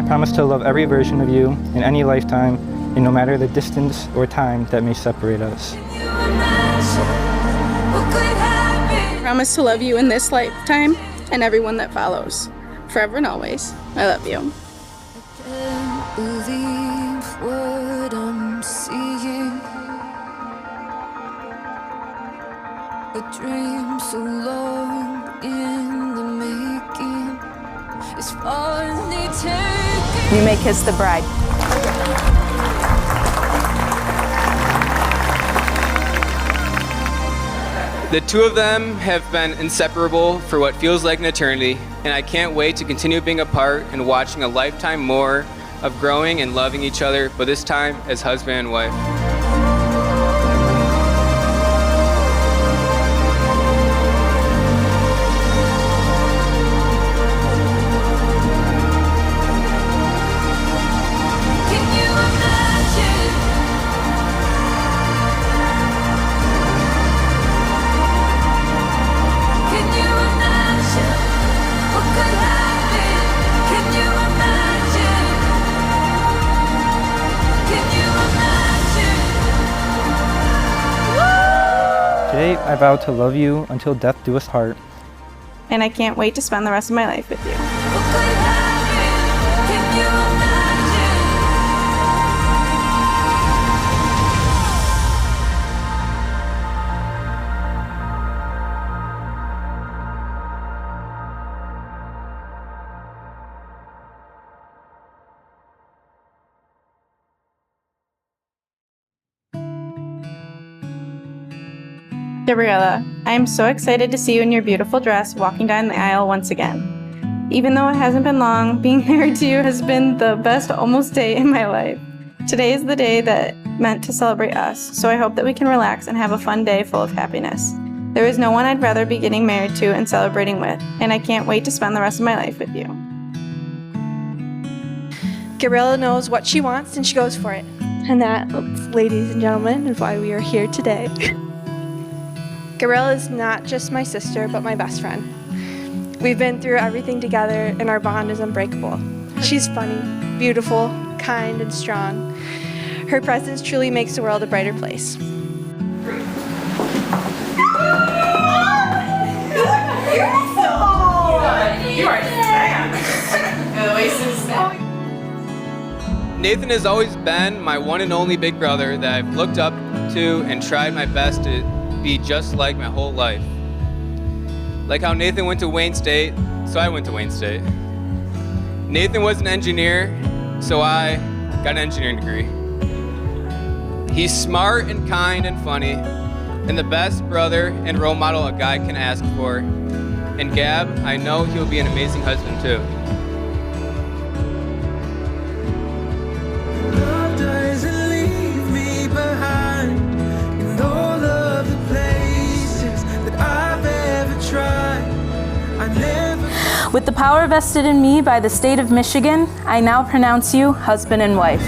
promise to love every version of you in any lifetime, and no matter the distance or time that may separate us. I promise to love you in this lifetime and everyone that follows. Forever and always, I love you. I can't believe what I'm seeing. A dream so long in the making is finally taking. You may kiss the bride. The two of them have been inseparable for what feels like an eternity, and I can't wait to continue being apart and watching a lifetime more of growing and loving each other, but this time as husband and wife. Today, I vow to love you until death do us part. And I can't wait to spend the rest of my life with you. Gabriella, I am so excited to see you in your beautiful dress walking down the aisle once again. Even though it hasn't been long, being married to you has been the best almost day in my life. Today is the day that meant to celebrate us, so I hope that we can relax and have a fun day full of happiness. There is no one I'd rather be getting married to and celebrating with, and I can't wait to spend the rest of my life with you. Gabriella knows what she wants and she goes for it. And that, ladies and gentlemen, is why we are here today. Gabriella is not just my sister, but my best friend. We've been through everything together, and our bond is unbreakable. She's funny, beautiful, kind, and strong. Her presence truly makes the world a brighter place. Nathan has always been my one and only big brother that I've looked up to and tried my best to be just like my whole life. Like how Nathan went to Wayne State, so I went to Wayne State. Nathan was an engineer, so I got an engineering degree. He's smart and kind and funny, and the best brother and role model a guy can ask for. And Gab, I know he'll be an amazing husband too. With the power vested in me by the state of Michigan, I now pronounce you husband and wife.